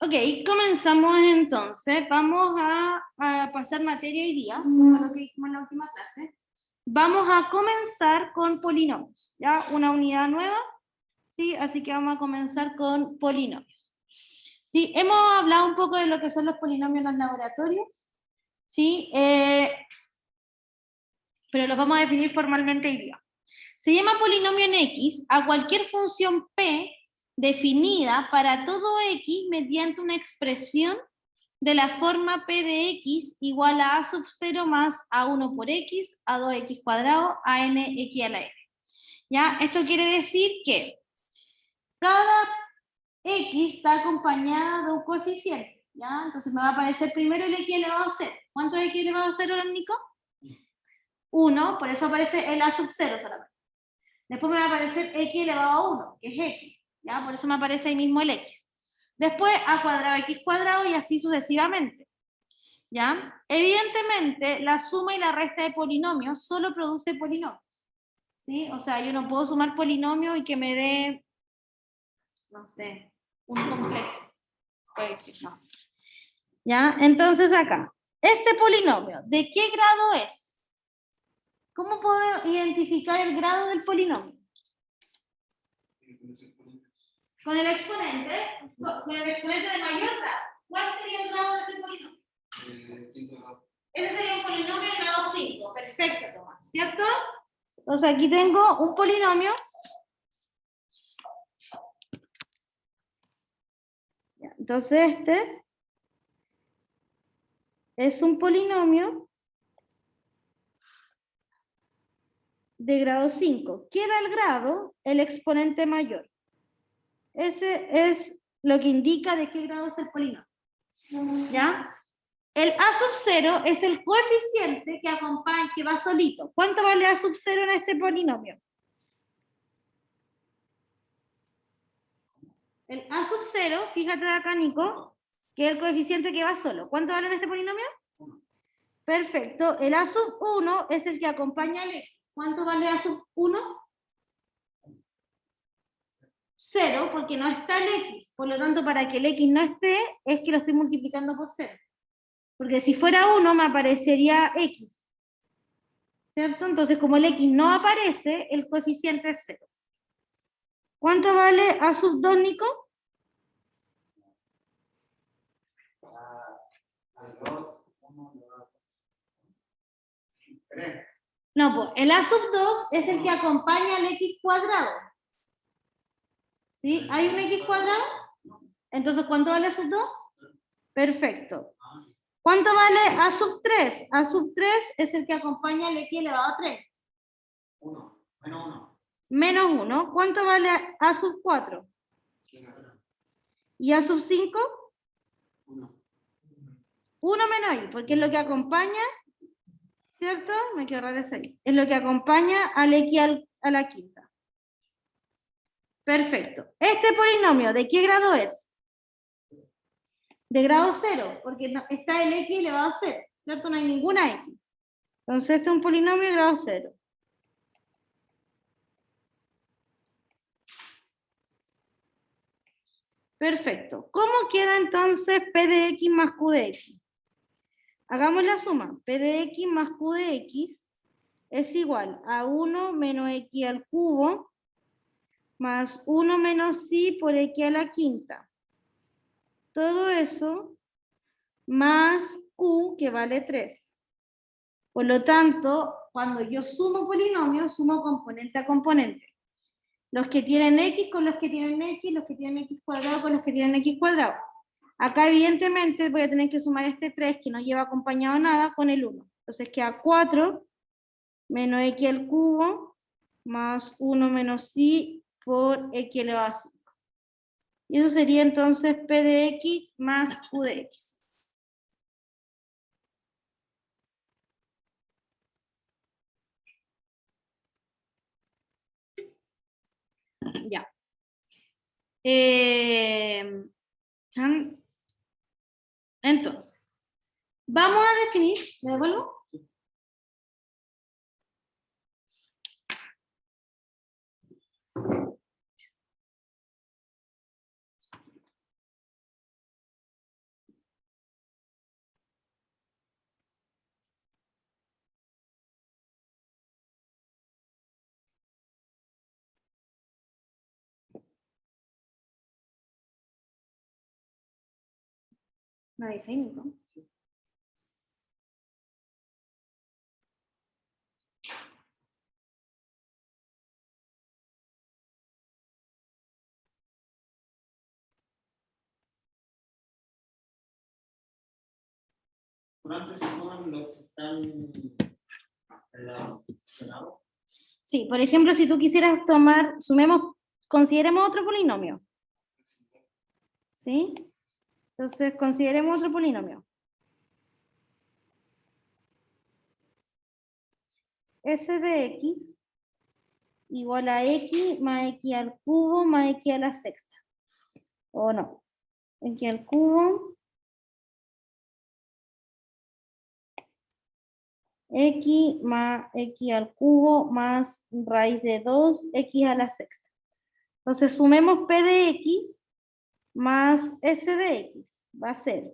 Ok, comenzamos entonces. Vamos a pasar materia hoy día, como lo que dijimos en la última clase. Vamos a comenzar con polinomios, ¿ya? Una unidad nueva, ¿sí? Así que vamos a comenzar con polinomios. ¿Sí? Hemos hablado un poco de lo que son los polinomios en los laboratorios, ¿sí? Pero los vamos a definir formalmente hoy día. Se llama polinomio en X a cualquier función P definida para todo X mediante una expresión de la forma P de X igual a sub 0 más A1 por X, A2X cuadrado, a n X a la n. ¿Ya? Esto quiere decir que cada X está acompañada de un coeficiente, ¿ya? Entonces me va a aparecer primero el X elevado a 0. ¿Cuánto es X elevado a 0, Nico? 1, por eso aparece el A sub 0 solamente. Después me va a aparecer X elevado a 1, que es X, ¿ya? Por eso me aparece ahí mismo el X. Después A cuadrado, X cuadrado y así sucesivamente, ¿ya? Evidentemente, la suma y la resta de polinomios solo produce polinomios, ¿sí? O sea, yo no puedo sumar polinomios y que me dé, no sé, un complejo. Puede decir, no. ¿Ya? Entonces acá, este polinomio, ¿de qué grado es? ¿Cómo puedo identificar el grado del polinomio? Con el exponente de mayor grado. ¿Cuál sería el grado de ese polinomio? Ese sería un polinomio de grado 5. Perfecto, Tomás. ¿Cierto? Entonces aquí tengo un polinomio. Entonces este es un polinomio de grado 5. ¿Qué da el grado? El exponente mayor. Ese es lo que indica de qué grado es el polinomio. ¿Ya? El A sub 0 es el coeficiente que acompaña, que va solito. ¿Cuánto vale A sub 0 en este polinomio? El A sub 0, fíjate de acá, Nico, que es el coeficiente que va solo. ¿Cuánto vale en este polinomio? 1. Perfecto. El A sub 1 es el que acompaña al X. ¿Cuánto vale A sub 1? 0, porque no está el X. Por lo tanto, para que el X no esté, es que lo estoy multiplicando por 0. Porque si fuera 1, me aparecería X. ¿Cierto? Entonces, como el X no aparece, el coeficiente es 0. ¿Cuánto vale A sub 2, Nico? No, pues el A sub 2 es el que acompaña al X cuadrado. ¿Sí? ¿Hay un X cuadrado? Entonces, ¿cuánto vale A sub 2? Perfecto. ¿Cuánto vale A sub 3? A sub 3 es el que acompaña al X elevado a 3. 1, menos 1. Menos 1. ¿Cuánto vale A sub 4? ¿Y A sub 5? 1. 1 menos I, porque es lo que acompaña, ¿cierto? Me quiero ahorrar esa I. Es lo que acompaña al X a la quinta. Perfecto. ¿Este polinomio de qué grado es? De grado 0, porque está el X elevado a 0, ¿cierto? No hay ninguna X. Entonces este es un polinomio de grado 0. Perfecto. ¿Cómo queda entonces P de X más Q de X? Hagamos la suma. P de X más Q de X es igual a 1 menos X al cubo más 1 menos I por X a la quinta. Todo eso más Q, que vale 3. Por lo tanto, cuando yo sumo polinomios, sumo componente a componente. Los que tienen X con los que tienen X, los que tienen X cuadrado con los que tienen X cuadrado. Acá evidentemente voy a tener que sumar este 3 que no lleva acompañado nada con el 1. Entonces queda 4 menos X al cubo más 1 menos I por X elevado a 5. Y eso sería entonces P de X más Q de X. Ya. Entonces, vamos a definir, ¿me devuelvo? No dice ahí, Nico. ¿Cuántos son los que están relacionados? Sí, por ejemplo, si tú quisieras tomar, consideremos otro polinomio. ¿Sí? Entonces, consideremos otro polinomio. S de X igual a X más X al cubo más X a la sexta. ¿O no? X al cubo. X más X al cubo más raíz de 2, X a la sexta. Entonces, sumemos P de X más S de X. Va a ser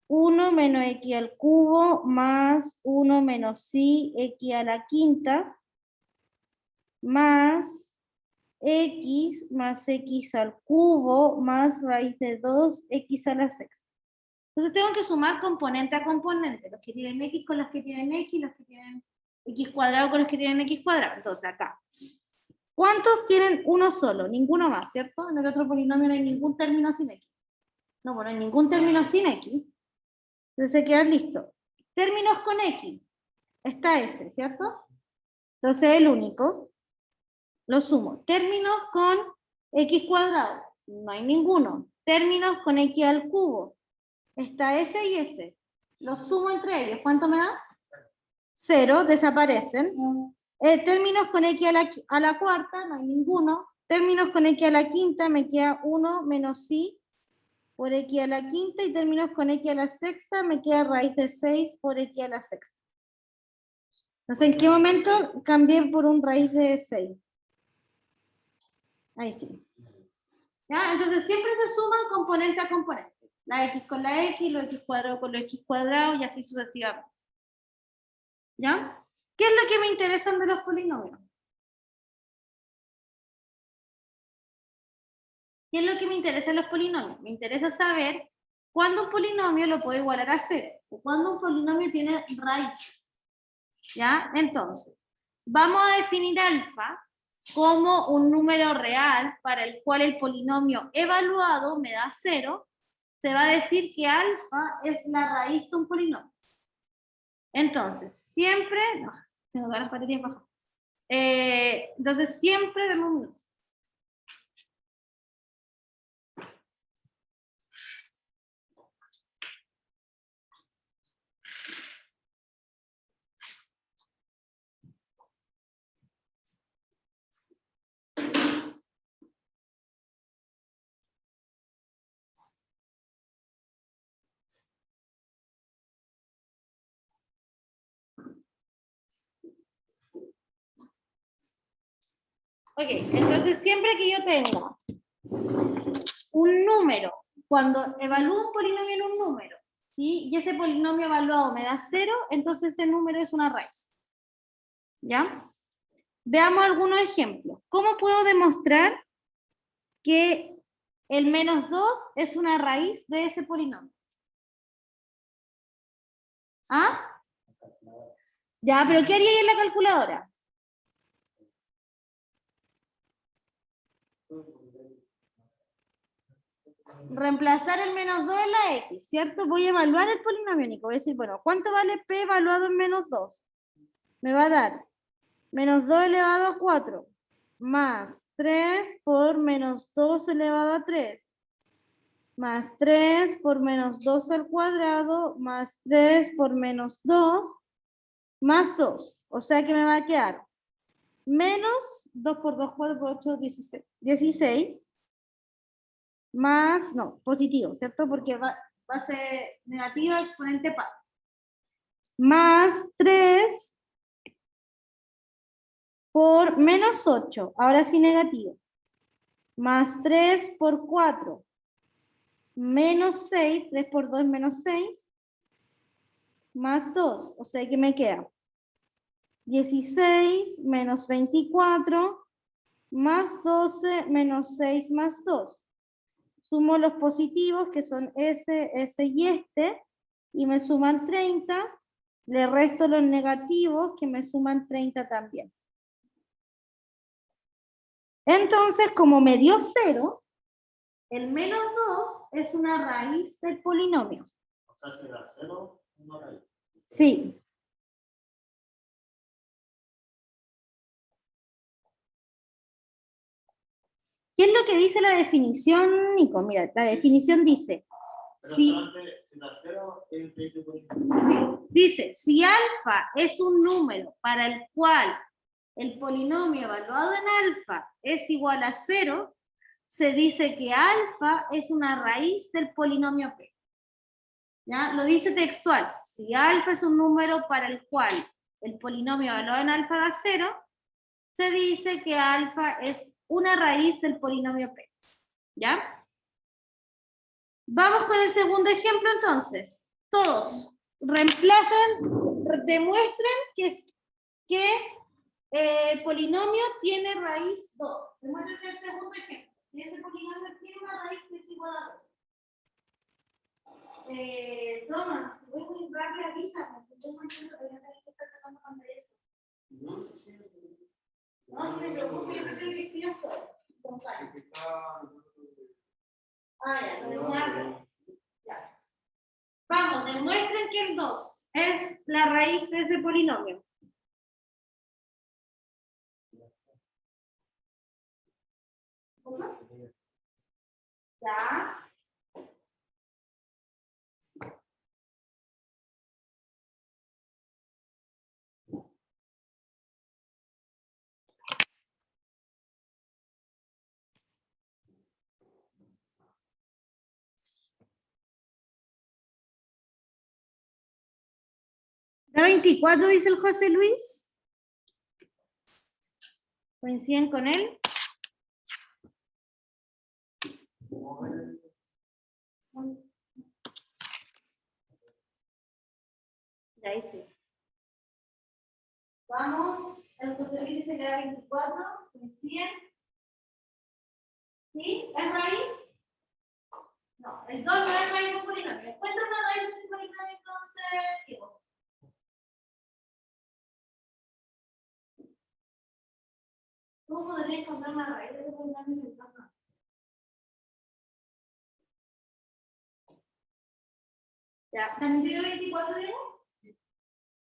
1 menos X al cubo más 1 menos I X a la quinta más X más X al cubo más raíz de 2 X a la sexta. Entonces tengo que sumar componente a componente, los que tienen X con los que tienen X, los que tienen X cuadrado con los que tienen X cuadrado. Entonces acá, ¿cuántos tienen uno solo? Ninguno más, ¿cierto? En el otro polinomio no hay ningún término sin X. No, bueno, hay ningún término sin X. Entonces queda listo. Términos con X. Está ese, ¿cierto? Entonces el único. Lo sumo. Términos con X cuadrado. No hay ninguno. Términos con X al cubo. Está ese y ese. Los sumo entre ellos. ¿Cuánto me da? 0. Desaparecen. Términos con X a la cuarta. No hay ninguno. Términos con X a la quinta. Me queda 1 menos I por X a la quinta. Y términos con X a la sexta. Me queda raíz de 6 por X a la sexta. Entonces, ¿en qué momento cambié por un raíz de 6? Ahí sí. ¿Ya? Entonces siempre se suman componente a componente. La X con la X, los X cuadrado con los X cuadrados y así sucesivamente. ¿Ya? ¿Qué es lo que me interesa de los polinomios? ¿Qué es lo que me interesa en los polinomios? Me interesa saber cuándo un polinomio lo puedo igualar a 0 o cuándo un polinomio tiene raíces. ¿Ya? Entonces, vamos a definir alfa como un número real para el cual el polinomio evaluado me da 0. Se va a decir que alfa es la raíz de un polinomio. Entonces, siempre, no, tengo que las baterías bajas. Entonces, siempre de un minuto. Ok, entonces siempre que yo tenga un número, cuando evalúo un polinomio en un número, ¿sí? Y ese polinomio evaluado me da 0, entonces ese número es una raíz. ¿Ya? Veamos algunos ejemplos. ¿Cómo puedo demostrar que el menos 2 es una raíz de ese polinomio? ¿Ah? Ya, pero ¿qué haría ahí en la calculadora? Reemplazar el menos 2 en la X, ¿cierto? Voy a evaluar el polinomio único. Voy a decir, bueno, ¿cuánto vale P evaluado en menos 2? Me va a dar menos 2 elevado a 4 más 3 por menos 2 elevado a 3 más 3 por menos 2 al cuadrado más 3 por menos 2 más 2. O sea que me va a quedar menos 2 por 2, 4 por 8, 16. 16 más, no, positivo, ¿cierto? Porque va a ser negativo exponente par. Más 3 por menos 8, ahora sí negativo. Más 3 por 4, menos 6, 3 por 2 menos 6, más 2, o sea que me queda 16 menos 24, más 12 menos 6 más 2. sumo los positivos, que son ese y me suman 30, le resto los negativos, que me suman 30 también. Entonces, como me dio 0, el menos 2 es una raíz del polinomio. O sea, será 0, 1 raíz. Sí. ¿Qué es lo que dice la definición, Nico? Mira, la definición dice... Pero Si, solamente si da 0, es de polinomio. sí, dice, si alfa es un número para el cual el polinomio evaluado en alfa es igual a 0, se dice que alfa es una raíz del polinomio P. ¿Ya? Lo dice textual. Si alfa es un número para el cual el polinomio evaluado en alfa da 0, se dice que alfa es una raíz del polinomio P. ¿Ya? Vamos con el segundo ejemplo entonces. Todos reemplacen, demuestren que el polinomio tiene raíz 2. Demuestren el segundo ejemplo. Y ese polinomio tiene una raíz que es igual a 2. Toma, si voy muy rápido, avísame. Entonces, no entiendo que está sacando pantallazo. No, si me preocupo, yo prefiero que escriban todo. Con calma. Ya, no es nada. Ya. Vamos, demuestren que el 2 es la raíz de ese polinomio. ¿Cómo? Ya. ¿Da 24 dice el José Luis? ¿Coinciden con él? Ya hice. Vamos, el José Luis dice que da 24, ¿coinciden? ¿Sí? ¿Es raíz? No, el 2 no es raíz de un polinomio. Encuentra una raíz de ese polinomio, entonces, Diego. ¿Cómo podría encontrar una raíz de ese polinomio sin pasar? Ya, ¿también te dio 24, Diego?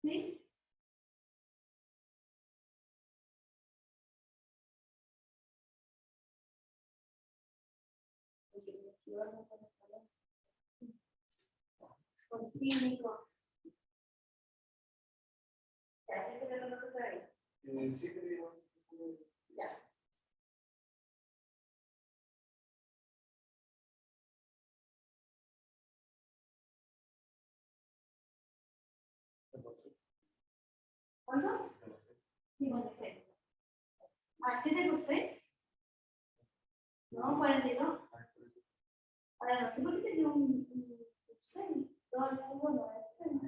¿Sí? Con químico. Ya, ¿qué te lo que ahí? Ya. ¿Cuánto? 56. ¿Ah, 7 por 6? No, 42. Ahora no sé por qué te dio un 6. Todo el cubo no es 6.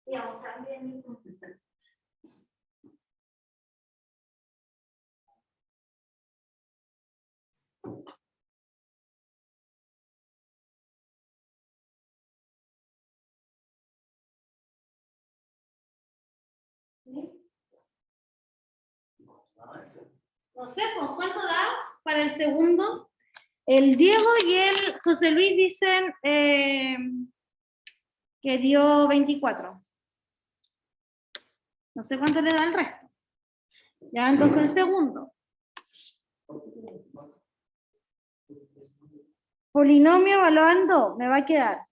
Digamos, también. ¿Sí? No sé, pues, ¿cuánto da para el segundo? El Diego y el José Luis dicen que dio 24. No sé cuánto le da el resto. Ya, entonces el segundo. Polinomio evaluado en 2, me va a quedar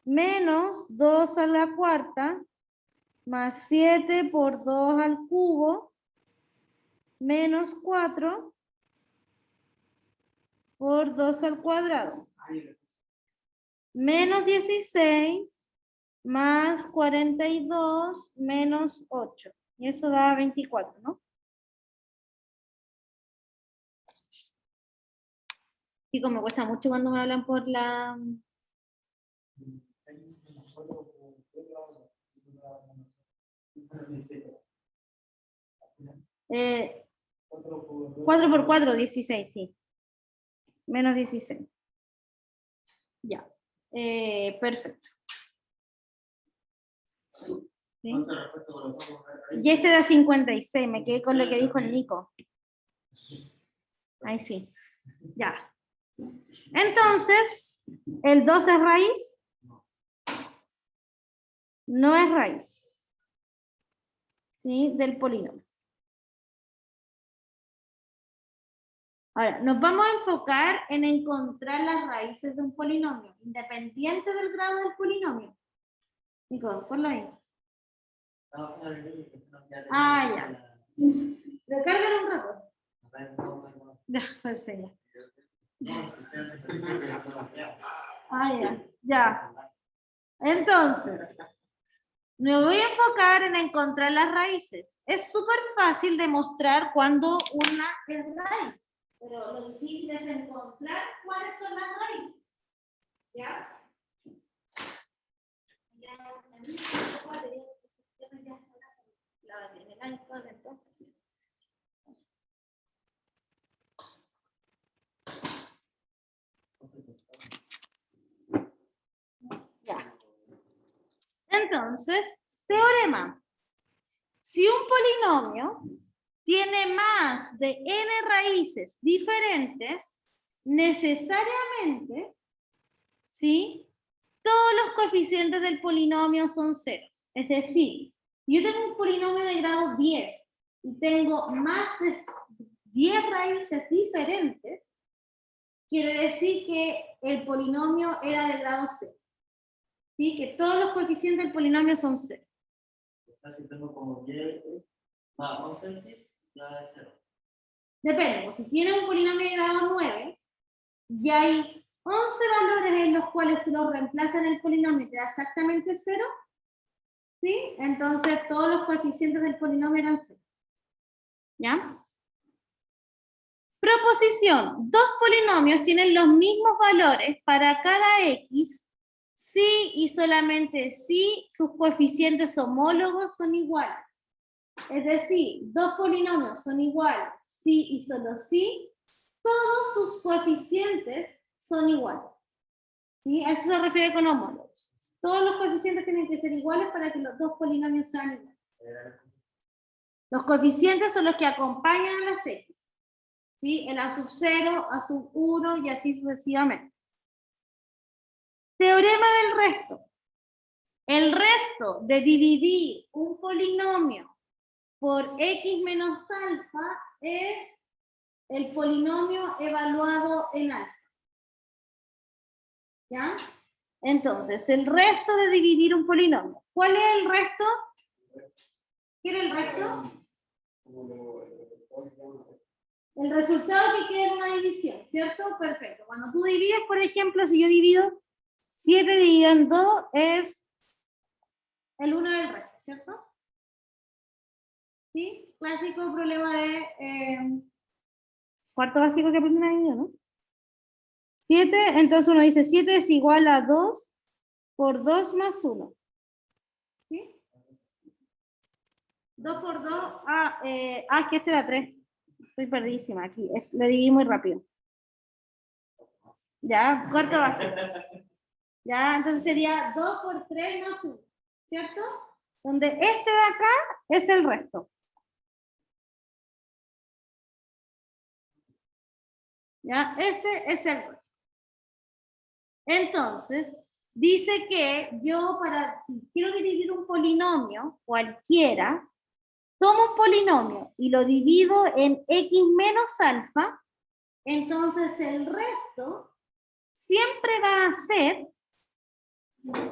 menos 2 a la cuarta más 7 por 2 al cubo menos 4 por 2 al cuadrado. Menos 16 más 42 menos 8. Y eso da 24, ¿no? Chicos, me cuesta mucho cuando me hablan por la... 4 por 4, 16, sí. Menos 16. Ya. Perfecto. ¿Sí? Y este era 56, me quedé con lo que dijo el Nico. Ahí sí. Ya. Entonces, ¿el 2 es raíz? No es raíz. ¿Sí? Del polinomio. Ahora, nos vamos a enfocar en encontrar las raíces de un polinomio, independiente del grado del polinomio. Nico, ponlo ahí. Ah, ya. Recárgalo un rato. Ya, perfecto. Ah, ya. Ya. Entonces, me voy a enfocar en encontrar las raíces. Es súper fácil demostrar cuando una es raíz, pero lo difícil es encontrar cuáles son las raíces. ¿Ya? Ya. Entonces, teorema. Si un polinomio tiene más de n raíces diferentes, necesariamente, ¿sí? Todos los coeficientes del polinomio son ceros. Es decir, yo tengo un polinomio de grado 10 y tengo más de 10 raíces diferentes, quiere decir que el polinomio era de grado 0. ¿Sí? Que todos los coeficientes del polinomio son 0. Si tengo como 10 más 11, ya es 0. Depende, pues si tienes un polinomio de grado 9, ya hay 11 valores en los cuales tú los reemplazas en el polinomio y te da exactamente 0, ¿sí? Entonces todos los coeficientes del polinomio eran 0. ¿Ya? Proposición. Dos polinomios tienen los mismos valores para cada x si y solamente si sus coeficientes homólogos son iguales. Es decir, dos polinomios son iguales si y solo si todos sus coeficientes son iguales. ¿Sí? A eso se refiere con homólogos. Todos los coeficientes tienen que ser iguales para que los dos polinomios sean iguales. Los coeficientes son los que acompañan a las x. ¿Sí? El a sub 0, a sub 1 y así sucesivamente. Teorema del resto. El resto de dividir un polinomio por x menos alfa es el polinomio evaluado en alfa. ¿Ya? Entonces, el resto de dividir un polinomio. ¿Cuál es el resto? ¿Qué era el resto? El resultado que queda en una división, ¿cierto? Perfecto. Cuando tú divides, por ejemplo, si yo divido 7 dividido en 2 es el 1 del resto, ¿cierto? ¿Sí? Clásico problema de cuarto básico que aprenden ahí, ¿no? 7, entonces uno dice 7 es igual a 2 por 2 más 1. ¿Sí? 2 por 2, es que este era 3. Estoy perdidísima aquí, le dividí muy rápido. Ya, cuarto básico. Ya, entonces sería 2 por 3 más 1, ¿cierto? Donde este de acá es el resto. Ya, ese es el resto. Entonces, dice que yo si quiero dividir un polinomio, cualquiera, tomo un polinomio y lo divido en x menos alfa, entonces el resto siempre va a ser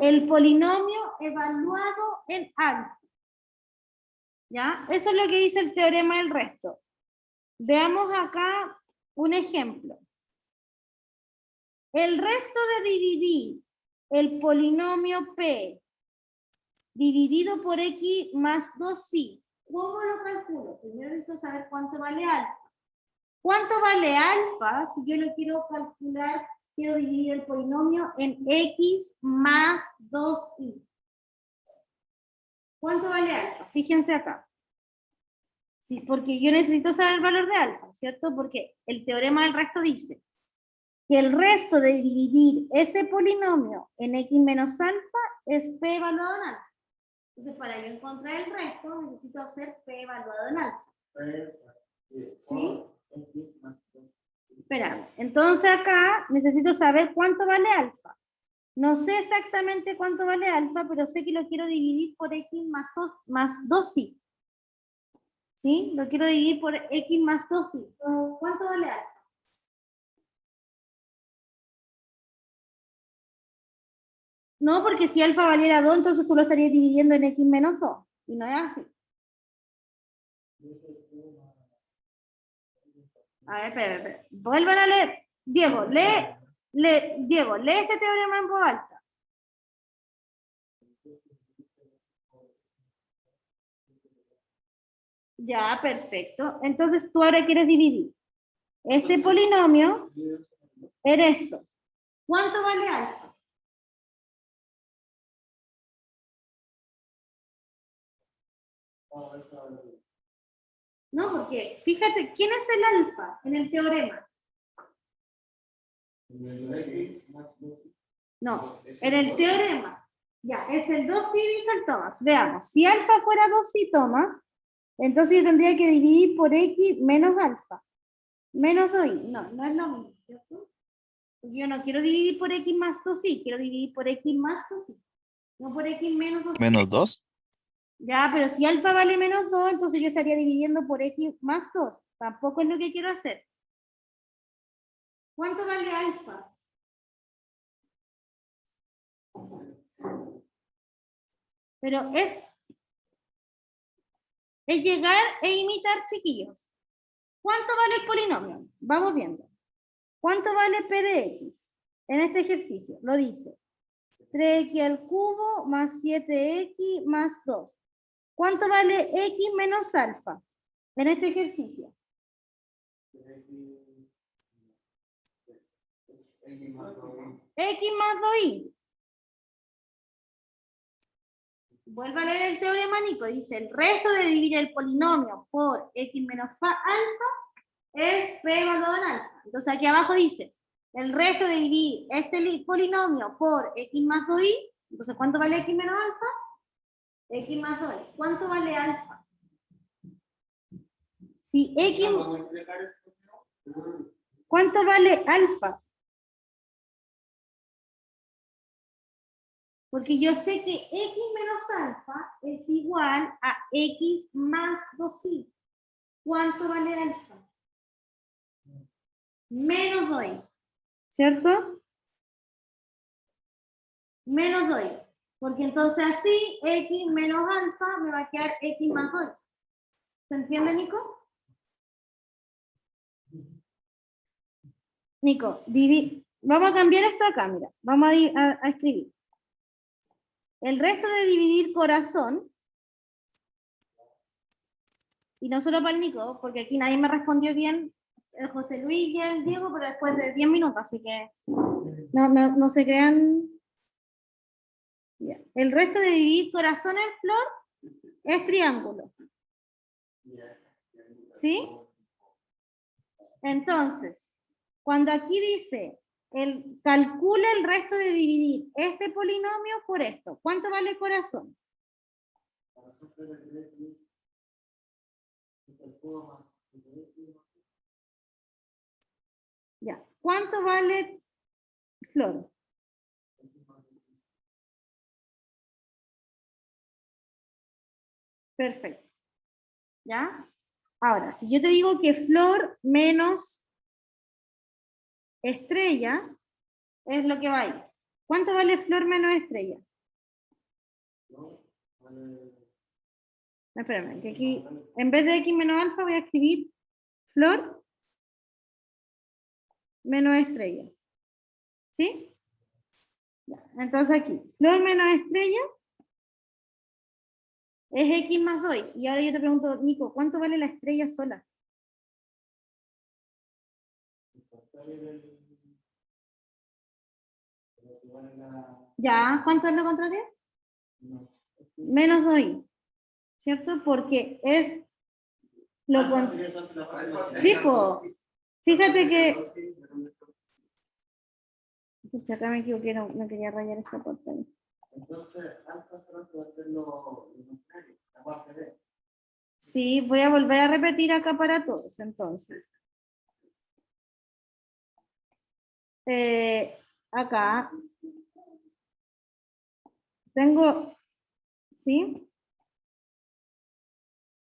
el polinomio evaluado en alfa. ¿Ya? Eso es lo que dice el teorema del resto. Veamos acá un ejemplo. El resto de dividir el polinomio P dividido por x más 2i. ¿Cómo lo calculo? Primero necesito saber cuánto vale alfa. ¿Cuánto vale alfa si yo lo quiero calcular? Quiero dividir el polinomio en x más 2i. ¿Cuánto vale alfa? Fíjense acá. Sí, porque yo necesito saber el valor de alfa, ¿cierto? Porque el teorema del resto dice que el resto de dividir ese polinomio en x menos alfa es p evaluado en alfa. Entonces, para yo encontrar el resto, necesito hacer p evaluado en alfa. ¿Sí? Espera, entonces acá necesito saber cuánto vale alfa. No sé exactamente cuánto vale alfa, pero sé que lo quiero dividir por x más 2i. ¿Sí? Lo quiero dividir por x más 2i. ¿Cuánto vale alfa? No, porque si alfa valiera 2, entonces tú lo estarías dividiendo en x menos 2. Y no es así. A ver, espera. Vuelvan a leer. Diego, Diego, lee este teorema en voz alta. Ya, perfecto. Entonces tú ahora quieres dividir este polinomio en esto. ¿Cuánto vale alfa? No, porque fíjate, ¿quién es el alfa en el teorema? No, en el teorema. Ya, es el 2i dice el Tomás. Veamos, si alfa fuera 2i Tomás, entonces yo tendría que dividir por x menos alfa. Menos 2i. No, no es lo mismo, ¿cierto? Yo no quiero dividir por x más 2i, quiero dividir por x más 2i. No por x menos 2i. Menos 2. Ya, pero si alfa vale menos 2, entonces yo estaría dividiendo por x más 2. Tampoco es lo que quiero hacer. ¿Cuánto vale alfa? Pero es llegar e imitar, chiquillos. ¿Cuánto vale el polinomio? Vamos viendo. ¿Cuánto vale p de x? En este ejercicio, lo dice. 3x al cubo más 7x más 2. ¿Cuánto vale x menos alfa en este ejercicio? X más 2y. Vuelve a leer el teorema, Nico. Dice, el resto de dividir el polinomio por x menos alfa es p evaluado en alfa. Entonces aquí abajo dice, el resto de dividir este polinomio por x más 2y. Entonces, ¿cuánto vale x menos alfa? X más 2y. ¿Cuánto vale alfa? Si x... ¿Cuánto vale alfa? Porque yo sé que x menos alfa es igual a x más 2y. ¿Cuánto vale alfa? Menos 2y. ¿Cierto? Menos 2y. Porque entonces así, x menos alfa me va a quedar x más 2y. ¿Se entiende, Nico? Nico, vamos a cambiar esto acá, mira. Vamos a escribir. El resto de dividir corazón, y no solo para el Nico, porque aquí nadie me respondió bien, el José Luis y el Diego, pero después de 10 minutos, así que no se crean. Ya. El resto de dividir corazón en flor es triángulo. ¿Sí? Entonces, cuando aquí dice, calcula el resto de dividir este polinomio por esto. ¿Cuánto vale corazón? Ya. ¿Cuánto vale flor? Perfecto. ¿Ya? Ahora, si yo te digo que flor menos estrella es lo que va ahí. ¿Cuánto vale flor menos estrella? Espérame, que aquí, en vez de x menos alfa, voy a escribir flor menos estrella. ¿Sí? Ya, entonces aquí, flor menos estrella es x más 2. Y ahora yo te pregunto, Nico, ¿cuánto vale la estrella sola? Ya, ¿cuánto es lo contrario? Menos 2i, ¿cierto? Porque es Lo pon- Sería entonces la fórmula. Sí, po. Fíjate que... Pucha, acá me equivoqué, no quería rayar esta parte. Entonces, alfa solamente va a ser lo contrario, la parte B. Sí, voy a volver a repetir acá para todos, entonces. Acá tengo, ¿sí?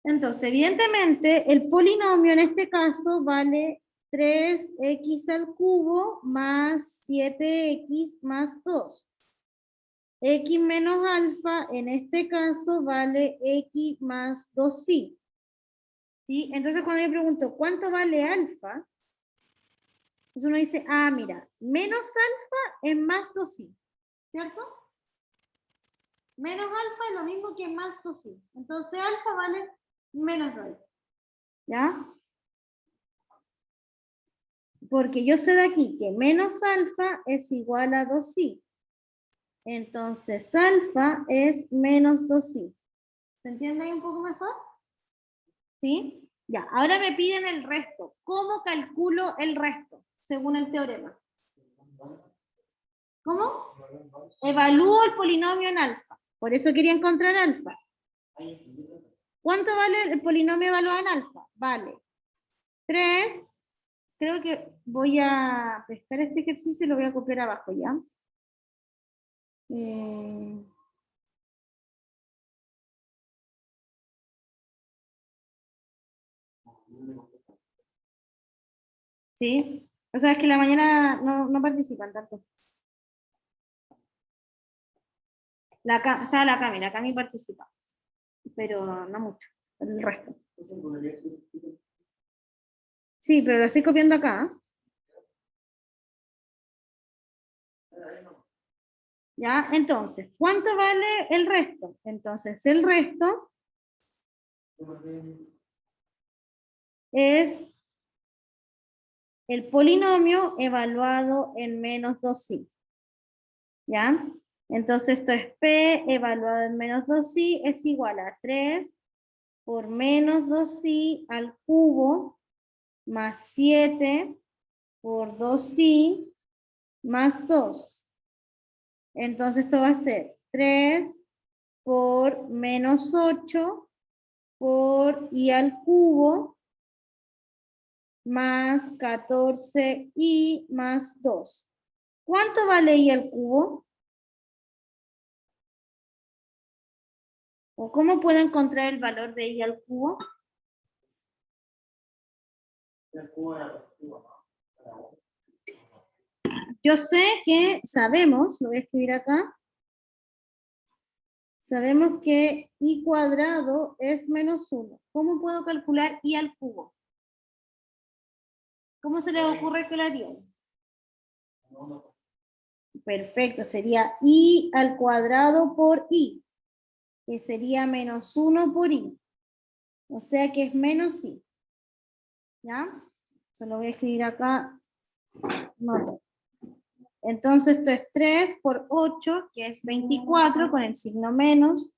Entonces, evidentemente, el polinomio en este caso vale 3x al cubo más 7x más 2. X menos alfa, en este caso, vale x más 2y. ¿Sí? Entonces, cuando yo pregunto, ¿cuánto vale alfa? Entonces uno dice, ah, mira, menos alfa es más 2y, ¿cierto? Menos alfa es lo mismo que más 2y. Entonces, alfa vale menos 2y. ¿Ya? Porque yo sé de aquí que menos alfa es igual a 2y. Entonces, alfa es menos 2y. ¿Se entiende ahí un poco mejor? ¿Sí? Ya, ahora me piden el resto. ¿Cómo calculo el resto? Según el teorema. ¿Cómo? Evalúo el polinomio en alfa. Por eso quería encontrar alfa. ¿Cuánto vale el polinomio evaluado en alfa? Vale 3. Creo que voy a pescar este ejercicio y lo voy a copiar abajo ya. Sí, o sea, es que la mañana no participan tanto. Estaba la Cami participa, pero no mucho, el resto. Sí, pero lo estoy copiando acá. ¿Ya? Entonces, ¿cuánto vale el resto? Entonces, el resto es el polinomio evaluado en menos 2i. ¿Ya? Entonces, esto es P evaluado en menos 2i es igual a 3 por menos 2i al cubo más 7 por 2i más 2. Entonces esto va a ser 3 por menos 8 por i al cubo más 14i más 2. ¿Cuánto vale i al cubo? ¿O cómo puedo encontrar el valor de i al cubo? Yo sé que sabemos, lo voy a escribir acá, sabemos que i cuadrado es menos 1. ¿Cómo puedo calcular i al cubo? ¿Cómo se les ocurre que lo harían? Perfecto, sería i al cuadrado por i, que sería menos 1 por i. O sea que es menos i. ¿Ya? Se lo voy a escribir acá. No. Entonces esto es 3 por 8, que es 24, con el signo menos.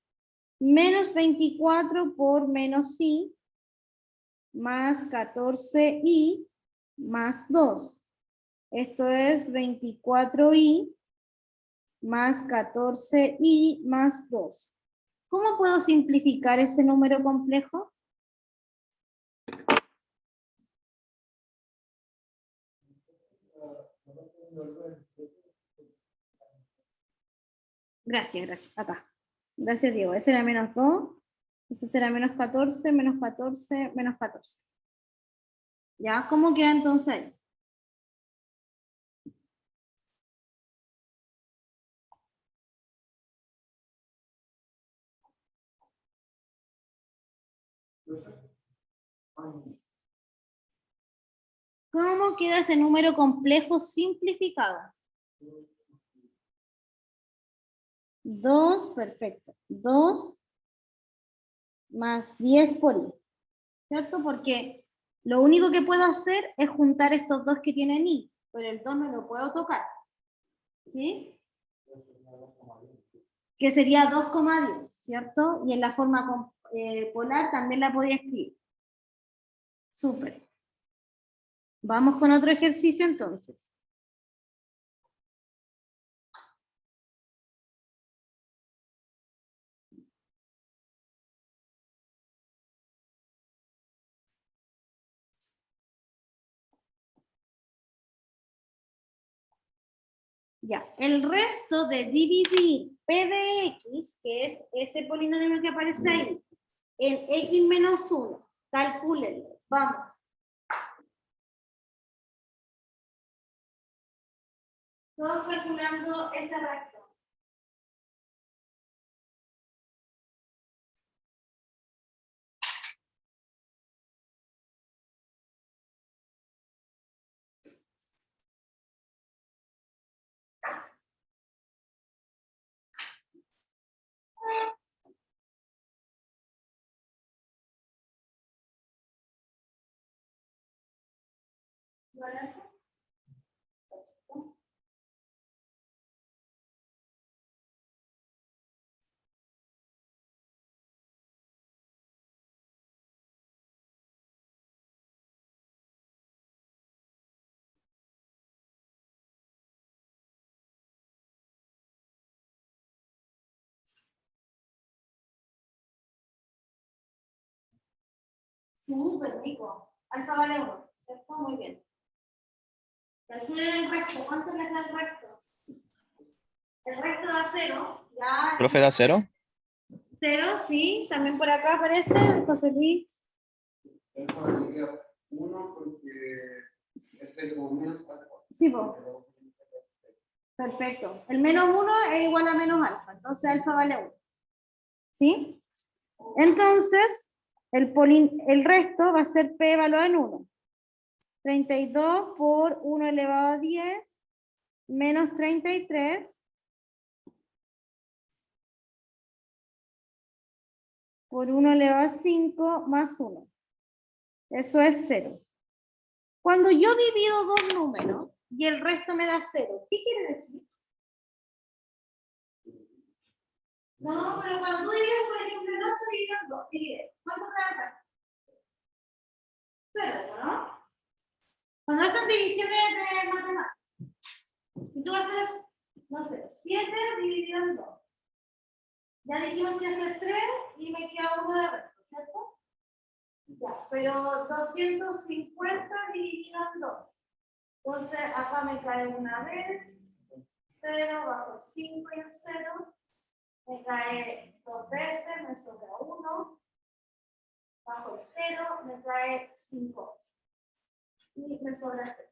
Menos 24 por menos i, más 14i, más 2. Esto es 24i, más 14i, más 2. ¿Cómo puedo simplificar ese número complejo? Gracias. Acá. Gracias, Diego. Ese era menos 2. Ese era menos 14, menos 14, menos 14. ¿Ya? ¿Cómo queda entonces ahí? ¿Cómo queda ese número complejo simplificado? 2, perfecto. 2 más 10 por i. ¿Cierto? Porque lo único que puedo hacer es juntar estos dos que tienen i, pero el 2 no lo puedo tocar. ¿Sí? Que sería 2,10, ¿cierto? Y en la forma polar también la podía escribir. Súper. Vamos con otro ejercicio entonces. Ya, el resto de dividir P de X, que es ese polinomio que aparece ahí, en X menos 1, calcúlenlo. Vamos. Todos calculando ese resto. Súper rico. Alfa vale 1, ¿cierto? Muy bien. Calculen el resto. ¿Cuánto les da el resto? El resto da 0. Ya. ¿Profe da 0? 0, sí. También por acá aparece José Luis. Uno porque es el como menos alfa. Sí, po. Perfecto. El menos 1 es igual a menos alfa. Entonces alfa vale 1. ¿Sí? Entonces, el resto va a ser P evaluado en 1. 32 por 1 elevado a 10 menos 33 por 1 elevado a 5 más 1. Eso es 0. Cuando yo divido dos números y el resto me da 0, ¿qué quiere decir? No, pero cuando tú divides, por ejemplo, el 8 dividido en 2, divide. ¿Cuánto te da? 0, ¿no? Cuando hacen divisiones de matemáticas, y tú haces, no sé, 7 dividido en 2. Ya dijimos que hacer 3 y me queda 1 de resto, ¿cierto? Ya, pero 250 dividido en 2. Entonces, acá me cae una vez, 0 bajo 5 y el 0. Me cae 2 veces, me sobra 1. Bajo el 0, me cae 5. Y me sobra 0.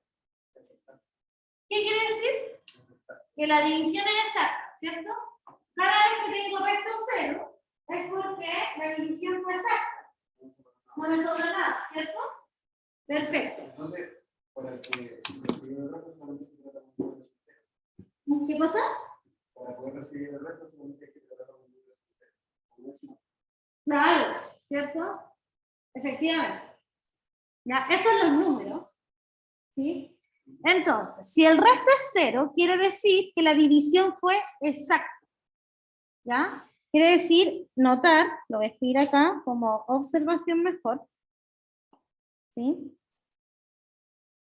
¿Qué quiere decir? Que la división es exacta, ¿cierto? Cada vez que tengo resto 0, es porque la división fue exacta. No me sobra nada, ¿cierto? Perfecto. Entonces, para que recibir el resto solamente se trata con un número. ¿Qué cosa? Para poder recibir el resto solamente hay que tratar con un número. Claro, ¿cierto? Efectivamente. Ya, esos son los números. ¿Sí? Entonces, si el resto es 0, quiere decir que la división fue exacta. ¿Ya? Quiere decir, notar, lo voy a escribir acá como observación mejor. ¿Sí?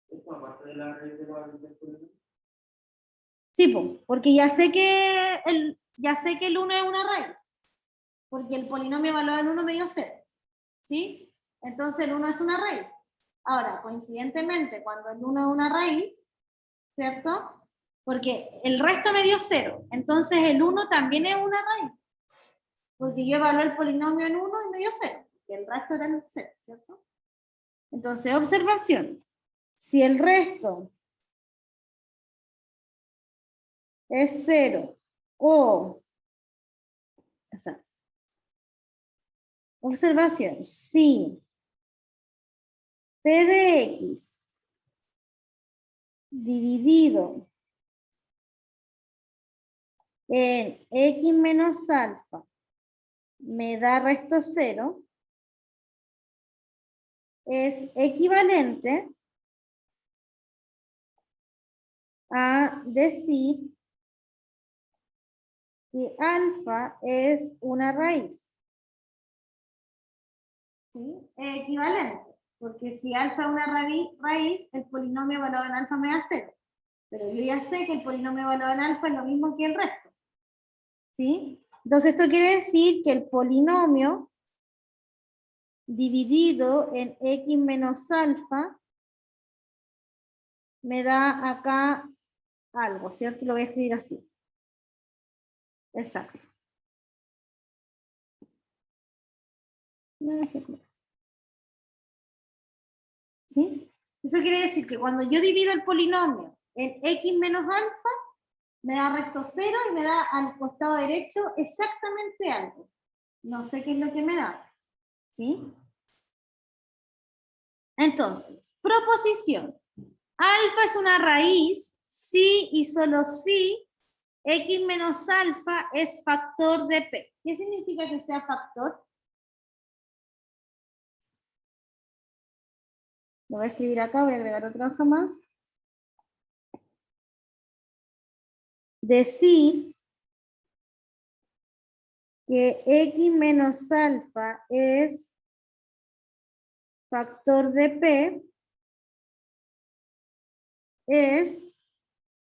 Esto aparte de la raíz de la intersección. Sí, porque ya sé que el 1 es una raíz. Porque el polinomio evaluado en 1 me dio 0. ¿Sí? Entonces el 1 es una raíz. Ahora, coincidentemente, cuando el 1 es una raíz, ¿cierto? Porque el resto me dio 0. Entonces el 1 también es una raíz. Porque yo evalué el polinomio en 1 y me dio 0. Y el resto era el 0, ¿cierto? Entonces, observación. Si el resto es 0 o sea, observación, si P de X dividido en X menos alfa me da resto 0, es equivalente a decir que alfa es una raíz. ¿Sí? Equivalente. Porque si alfa es una raíz, el polinomio evaluado en alfa me da 0. Pero yo ya sé que el polinomio evaluado en alfa es lo mismo que el resto. ¿Sí? Entonces esto quiere decir que el polinomio dividido en x menos alfa me da acá algo, ¿cierto? Lo voy a escribir así. Exacto. ¿Sí? Eso quiere decir que cuando yo divido el polinomio en x menos alfa, me da resto 0 y me da al costado derecho exactamente algo. No sé qué es lo que me da. ¿Sí? Entonces, proposición. Alfa es una raíz si y solo si x menos alfa es factor de p. ¿Qué significa que sea factor? Lo voy a escribir acá, voy a agregar otra hoja más. Decir que x menos alfa es factor de p es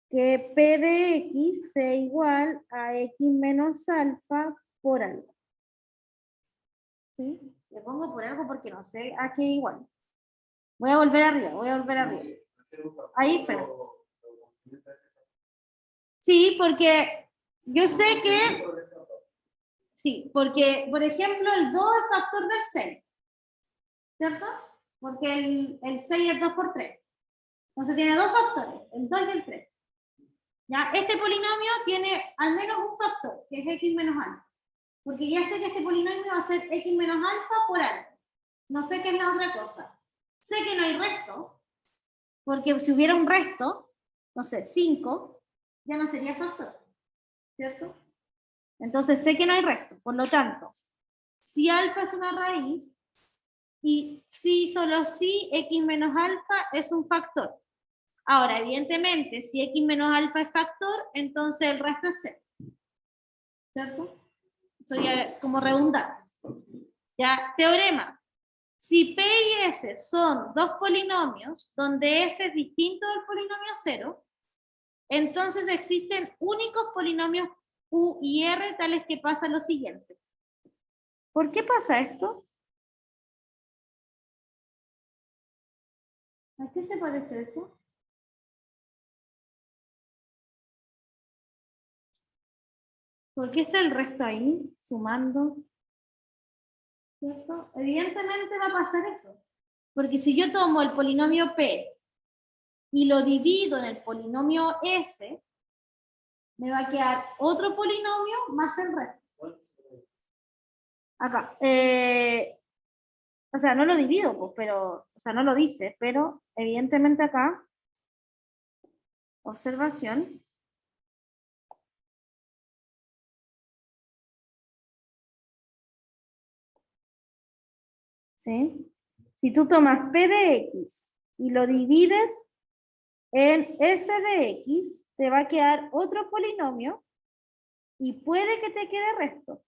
que p de x sea igual a x menos alfa por algo. ¿Sí? Le pongo por algo porque no sé a qué igual. Voy a volver arriba, Ahí, pero. Sí, porque yo sé que. Sí, porque, por ejemplo, el 2 es factor del 6. ¿Cierto? Porque el 6 es 2 por 3. Entonces tiene dos factores, el 2 y el 3. ¿Ya? Este polinomio tiene al menos un factor, que es x menos alfa. Porque ya sé que este polinomio va a ser x menos alfa por algo. No sé qué es la otra cosa. Sé que no hay resto, porque si hubiera un resto, no sé, 5, ya no sería factor. ¿Cierto? Entonces sé que no hay resto. Por lo tanto, si alfa es una raíz, y si solo si x menos alfa es un factor. Ahora, evidentemente, si x menos alfa es factor, entonces el resto es 0. ¿Cierto? Eso ya como redundante. Ya, teorema. Si P y S son dos polinomios, donde S es distinto del polinomio 0, entonces existen únicos polinomios U y R, tales que pasa lo siguiente. ¿Por qué pasa esto? ¿A qué se parece eso? ¿Por qué está el resto ahí, sumando? ¿Cierto? Evidentemente va a pasar eso. Porque si yo tomo el polinomio P y lo divido en el polinomio S, me va a quedar otro polinomio más el resto. Acá. O sea, no lo divido, pues, pero, o sea, no lo dice, pero evidentemente acá, observación. ¿Sí? Si tú tomas P de X y lo divides en S de X, te va a quedar otro polinomio y puede que te quede resto.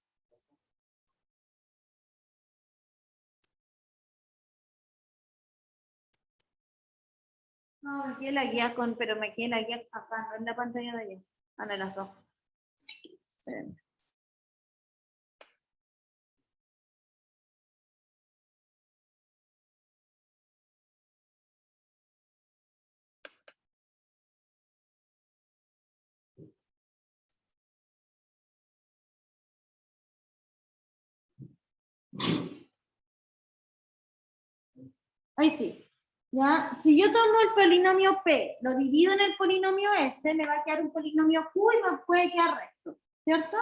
No, me quedé la guía pero me quedé la guía acá, no en la pantalla de allá. Ah, no, en las dos. Esperen. Ahí sí. ¿Ya? Si yo tomo el polinomio P, lo divido en el polinomio S, me va a quedar un polinomio Q y me puede quedar resto. ¿Cierto?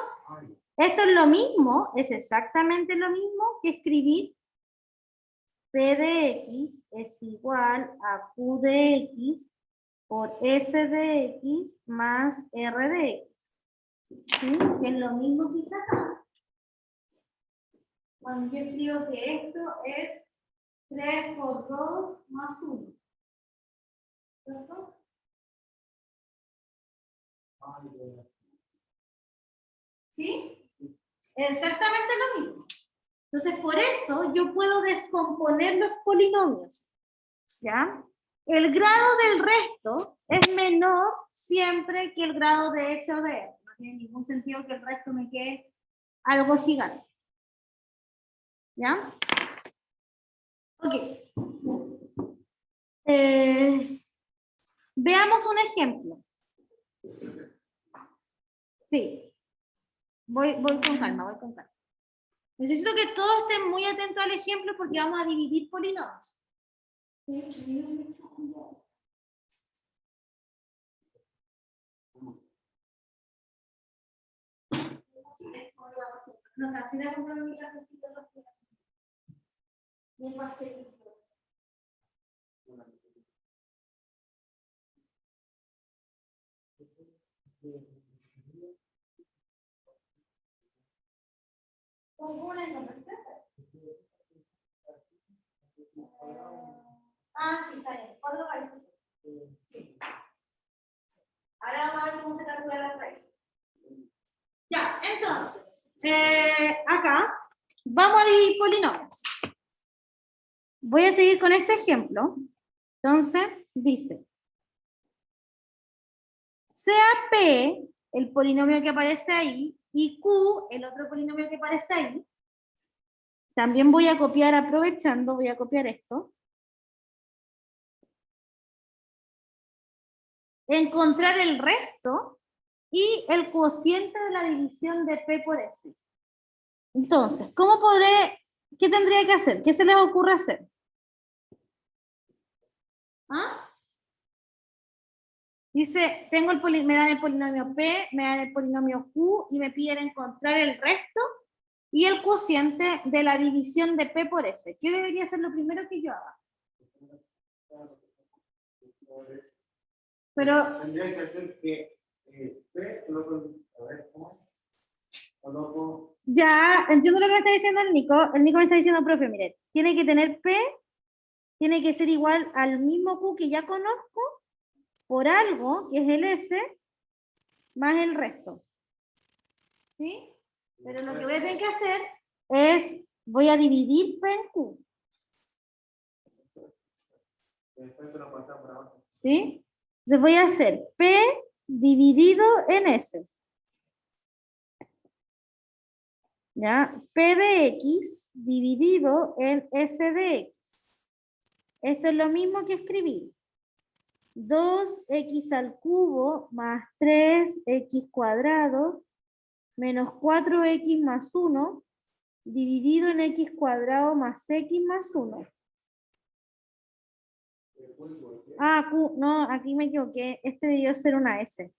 Esto es lo mismo, es exactamente lo mismo que escribir P de X es igual a Q de X por S de X más R de X. ¿Sí? Que es lo mismo que hice acá. Cuando yo escribo que esto es 3 por 2 más 1. ¿Cierto? ¿Sí? Exactamente lo mismo. Entonces, por eso yo puedo descomponer los polinomios, ¿ya? El grado del resto es menor siempre que el grado de S o de R. No tiene ningún sentido que el resto me quede algo gigante. ¿Ya? Ok. Veamos un ejemplo. Sí. Voy con calma, voy con calma. Necesito que todos estén muy atentos al ejemplo porque vamos a dividir polinomios. No, casi la compré mi cafecito. Bien pastelito. Ah, sí, está bien. ¿Cuándo va eso? Sí. Ahora vamos a ver cómo se calcula la raíz. Ya, entonces, acá vamos a dividir polinomios. Voy a seguir con este ejemplo. Entonces, dice, sea P el polinomio que aparece ahí y Q el otro polinomio que aparece ahí. También voy a copiar, aprovechando, voy a copiar esto. Encontrar el resto y el cociente de la división de P por S. Entonces, ¿cómo podré, qué tendría que hacer? ¿Qué se les ocurre hacer? ¿Ah? Dice, me dan el polinomio P, me dan el polinomio Q y me piden encontrar el resto y el cociente de la división de P por S. ¿Qué debería ser lo primero que yo haga? Pero tendría que hacer que P coloco, a ver, ¿cómo? Coloco. ya, entiendo lo que me está diciendo el Nico. El Nico me está diciendo, profe, mire, tiene que tener P, tiene que ser igual al mismo Q que ya conozco, por algo, que es el S, más el resto. ¿Sí? Pero lo que voy a tener que hacer es, voy a dividir P en Q. ¿Sí? Entonces voy a hacer P dividido en S. ¿Ya? P de X dividido en S de X. Esto es lo mismo que escribir 2x al cubo más 3x cuadrado menos 4x más 1 dividido en x cuadrado más x más 1. Ah, Q, no, aquí me equivoqué. Este debió ser una S.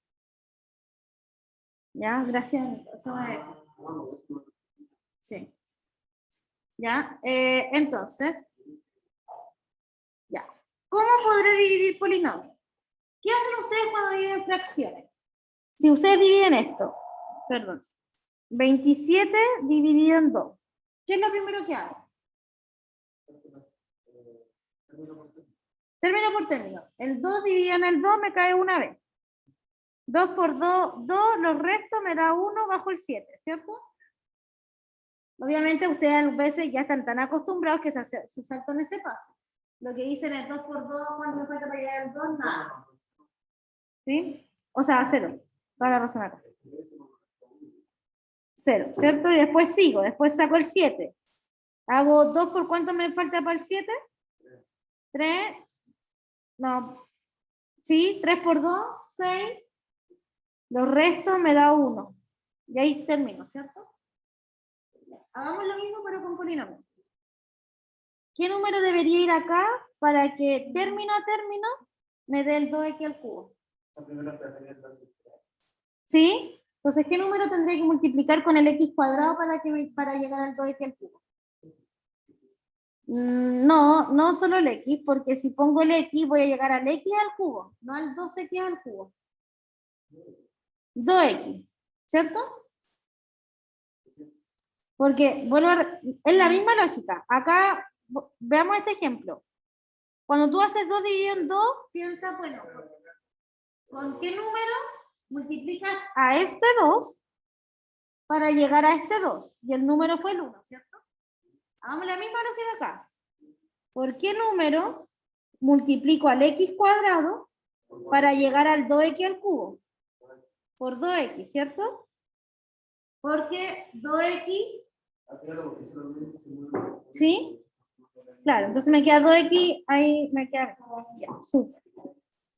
¿Ya? Gracias. Es una S. Sí. ¿Ya? Entonces, ya. ¿Cómo podré dividir polinomios? ¿Qué hacen ustedes cuando dividen fracciones? Si ustedes dividen esto, perdón, 27 dividido en 2. ¿Qué es lo primero que hago? Término por término. El 2 dividido en el 2 me cae una vez. 2 por 2, 2, los restos me da 1 bajo el 7, ¿cierto? Obviamente ustedes a veces ya están tan acostumbrados que se saltan ese paso. Lo que dicen es 2 por 2, cuando me falta para llegar al 2, nada. ¿Sí? O sea, 0, para razonar. 0, ¿cierto? Y después sigo, después saco el 7. Hago 2 por cuánto me falta para el 7? 3. No. Sí, 3 por 2, 6. Los restos me da 1. Y ahí termino, ¿cierto? Hagamos lo mismo pero con polinomios. ¿Qué número debería ir acá para que término a término me dé el 2x al cubo? ¿Sí? Entonces, ¿qué número tendré que multiplicar con el x cuadrado para llegar al 2x al cubo? No, no solo el x, porque si pongo el x voy a llegar al x al cubo, no al 2x al cubo. 2x, ¿cierto? Porque, es la misma lógica. Acá, veamos este ejemplo. Cuando tú haces 2 dividido en 2, piensa, bueno, ¿con qué número multiplicas a este 2 para llegar a este 2? Y el número fue el 1, ¿cierto? Hagamos la misma lógica acá. ¿Por qué número multiplico al x cuadrado para llegar al 2x al cubo? Por 2x, ¿cierto? Porque 2x, ¿sí? Claro, entonces me queda 2x, ahí me queda, ya, súper.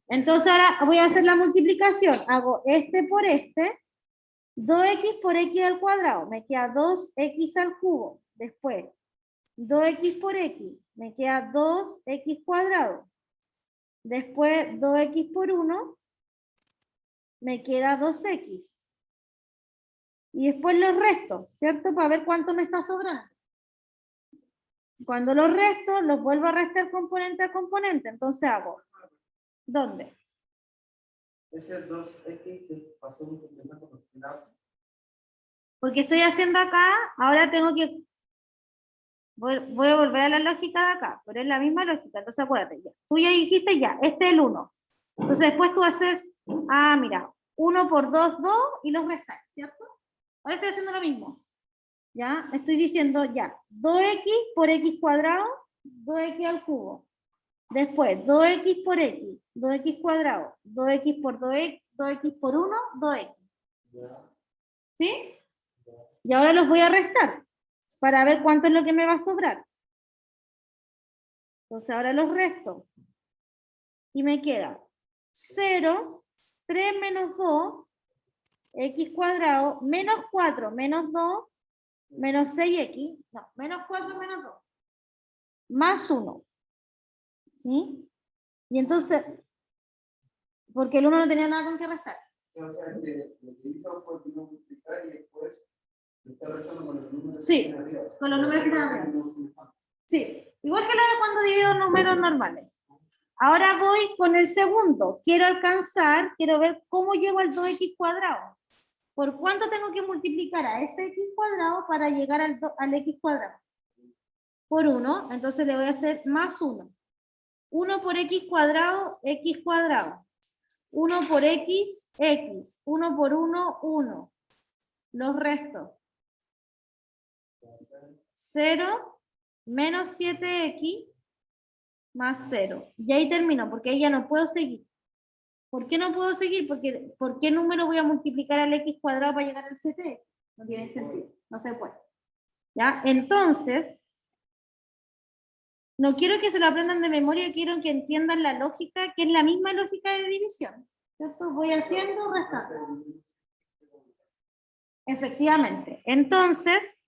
Entonces ahora voy a hacer la multiplicación. Hago este por este, 2x por x al cuadrado, me queda 2x al cubo. Después, 2x por x, me queda 2x cuadrado. Después, 2x por 1, me queda 2x. Y después los resto, ¿cierto? Para ver cuánto me está sobrando. Cuando los resto, los vuelvo a restar componente a componente. Entonces hago, ¿dónde? Ese 2x que pasó un complemento con el lado. Porque estoy haciendo acá, ahora tengo que, voy a volver a la lógica de acá, pero es la misma lógica, entonces acuérdate ya. Tú ya dijiste ya, este es el 1. Entonces después tú haces, mira, 1 por 2, 2 y los restas, ¿cierto? Ahora estoy haciendo lo mismo. ¿Ya? Estoy diciendo ya, 2x por x cuadrado, 2x al cubo. Después, 2x por x, 2x cuadrado, 2x por 2x, 2x por 1, 2x. ¿Sí? Y ahora los voy a restar para ver cuánto es lo que me va a sobrar. Entonces ahora los resto. Y me queda 0, 3 menos 2, x cuadrado, menos 4 menos 2, menos 6x, no, menos 4 menos 2, más 1. ¿Sí? Y entonces, porque el 1 no tenía nada con que restar. O sea, que lo que hizo fue multiplicar y después está restando con el número. Sí, con los números finales. Sí, igual que la de cuando divido números normales. Ahora voy con el segundo. Quiero ver cómo llego al 2x cuadrado. ¿Por cuánto tengo que multiplicar a ese x cuadrado para llegar al x cuadrado? Por 1, entonces le voy a hacer más 1. 1 por x cuadrado, x cuadrado. 1 por x, x. 1 por 1, 1. Los restos. 0 menos 7x más 0. Y ahí termino, porque ahí ya no puedo seguir. ¿Por qué no puedo seguir? Porque ¿por qué número voy a multiplicar al x cuadrado para llegar al 7x? No tiene sentido, no se puede. ¿Ya? Entonces, no quiero que se lo aprendan de memoria, quiero que entiendan la lógica, que es la misma lógica de división. ¿Cierto? Voy haciendo, restando. Efectivamente. Entonces,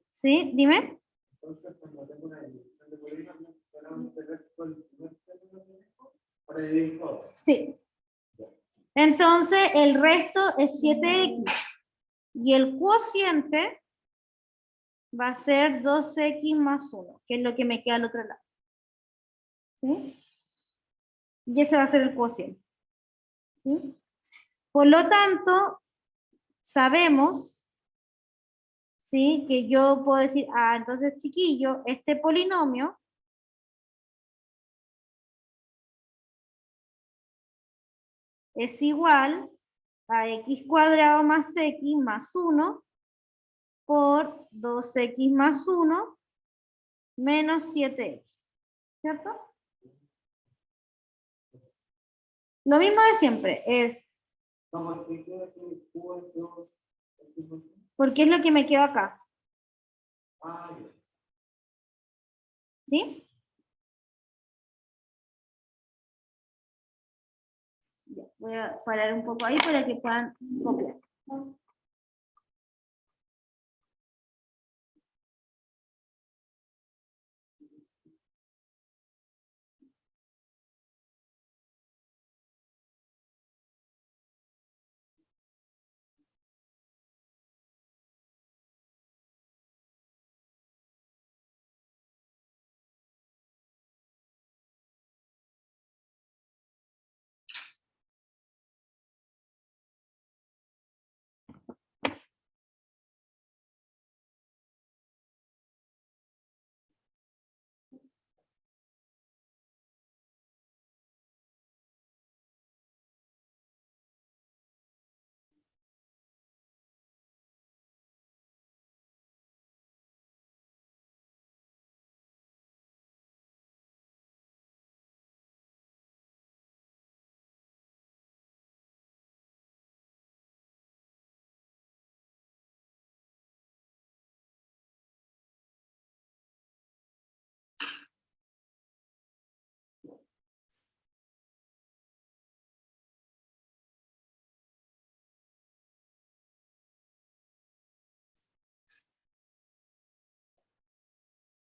¿sí? Dime. Entonces, cuando tengo una división de polinomios, solamente resto el primer término para dividir todo. Sí. Entonces, el resto es 7x. Y el cociente va a ser 2x más 1, que es lo que me queda al otro lado. ¿Sí? Y ese va a ser el cociente. ¿Sí? Por lo tanto, sabemos, ¿sí?, que yo puedo decir, entonces, chiquillo, este polinomio es igual a x cuadrado más x más 1 por 2x más 1 menos 7x. ¿Cierto? Lo mismo de siempre, es porque es lo que me quedó acá. ¿Sí? Ya, voy a parar un poco ahí para que puedan copiar.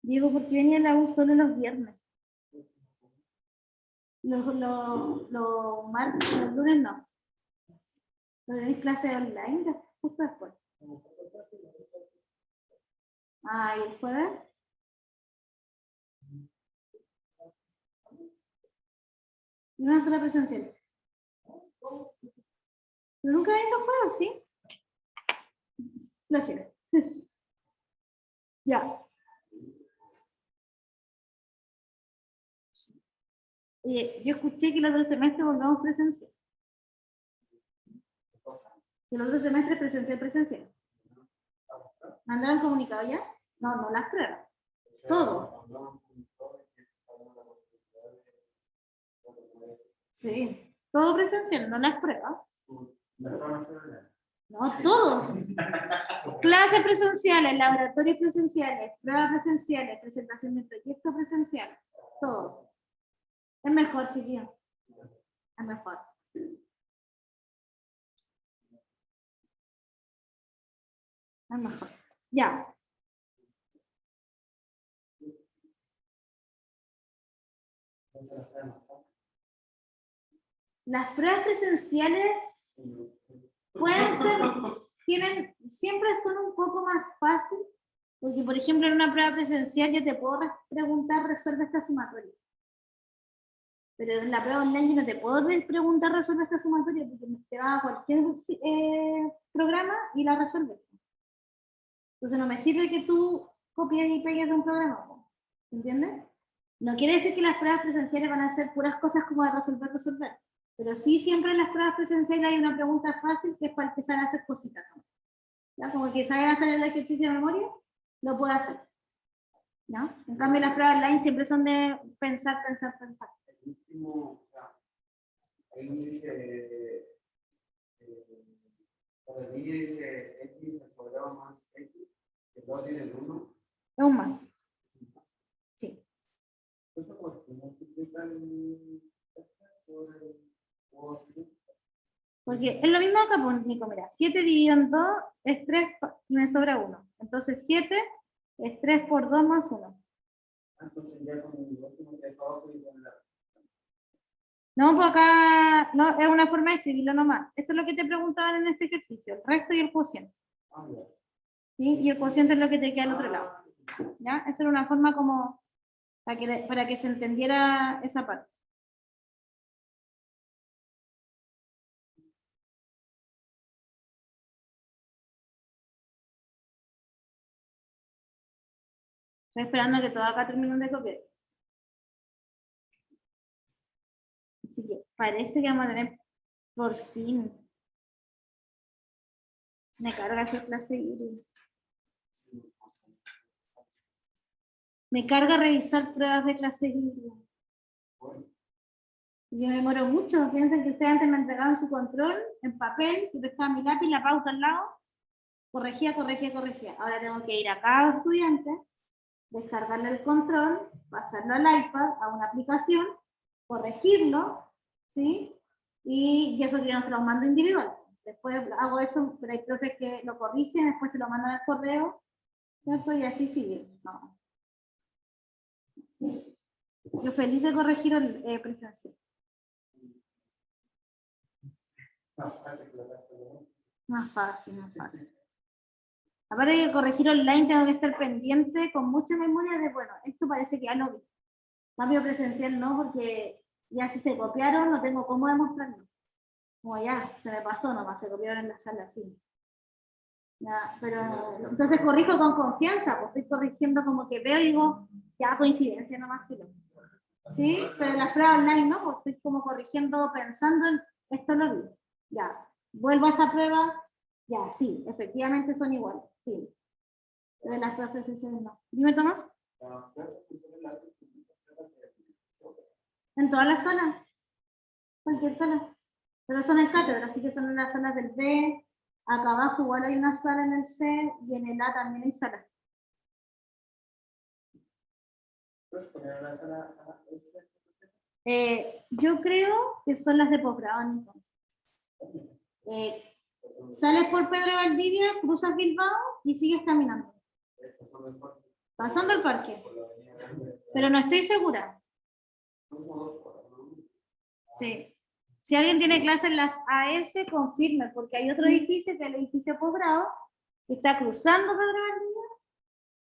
Diego, ¿por qué venía a la U solo los viernes? Los martes, los lunes no. ¿No tenéis clase online justo después? Ah, ¿y el jueves? Y una sola presencial. Pero nunca vengo los jueves, ¿sí? Lo quiero. Ya. Yo escuché que el otro semestre volvamos presencial. El otro semestre presencial. ¿Mandaron comunicado ya? No, no las pruebas. Todo. Sí. Todo presencial, no las pruebas. No, todo. Clases presenciales, laboratorios presenciales, pruebas presenciales, presentación de proyectos presenciales. Todo. Es mejor, chiquillo. Es mejor. Es mejor. Ya. Las pruebas presenciales pueden ser, siempre son un poco más fácil, porque por ejemplo en una prueba presencial yo te puedo preguntar, resuelve esta sumatoria. Pero en la prueba online yo no te puedo preguntar, resuelve esta sumatoria, porque te va a cualquier programa y la resuelves. Entonces no me sirve que tú copies y pegues de un programa, ¿entiendes? No quiere decir que las pruebas presenciales van a ser puras cosas como de resolver. Pero sí, siempre en las pruebas presenciales hay una pregunta fácil que es para el que sabe hacer cositas, ¿no? ¿Ya? Como el que sabe hacer el ejercicio de memoria, lo puede hacer. ¿No? En cambio, las pruebas online siempre son de pensar. El último, hay un índice, por el índice X, el cuadrado más X, que luego tiene el 1. Es un más. Sí. Eso pues, multiplican por el 8. Porque es lo mismo acá, pues, Nico, mira, 7 dividido en 2 es 3 y me sobra 1. Entonces 7 es 3 por 2 más 1. Entonces ya con el último que acabo y con la... No, pues acá no, es una forma de escribirlo nomás. Esto es lo que te preguntaban en este ejercicio, el resto y el cociente. ¿Sí? Y el cociente es lo que te queda al otro lado. ¿Ya? Esta era una forma como para que se entendiera esa parte. Estoy esperando que todos acá terminen de copiar. Así que parece que vamos a tener por fin. Me carga hacer clase híbrida. Me carga revisar pruebas de clase híbrida. Yo me demoro mucho. Piensen que ustedes antes me entregaban su control en papel, yo pescaba mi lápiz, la pauta al lado, corregía. Ahora tengo que ir a cada estudiante, descargarle el control, pasarlo al iPad, a una aplicación, corregirlo, ¿sí? Y eso yo no se los mando individual. Después hago eso, pero hay profes que lo corrigen, después se lo mandan al correo, ¿cierto? Y así sigue. No. Yo feliz de corregir el presencial. Más fácil. Aparte de corregir online, tengo que estar pendiente con mucha memoria de, bueno, esto parece que ya lo vi. Cambio presencial no, porque ya si se copiaron, no tengo cómo demostrarlo. Como ya, se me pasó nomás, se copiaron en la sala. Sí. Ya, pero entonces corrijo con confianza, pues estoy corrigiendo como que veo y digo, ya coincidencia nomás que lo. ¿Sí? Pero en las pruebas online no, pues estoy como corrigiendo, pensando en esto lo vi. Ya, vuelvo a esa prueba, ya, sí, efectivamente son iguales, sí. Pero en las pruebas presenciales no. Dime, Tomás. En todas las salas, cualquier sala. Pero son en cátedra, así que son en las salas del B. Acá abajo igual hay una sala en el C y en el A también hay salas. Yo creo que son las de posgrado. Sales por Pedro Valdivia, cruzas Bilbao y sigues caminando. Pasando el parque. Pero no estoy segura. Sí. Si alguien tiene clase en las AS, confirme, porque hay otro edificio, que es el edificio posgrado, que está cruzando Pedro Valdivia,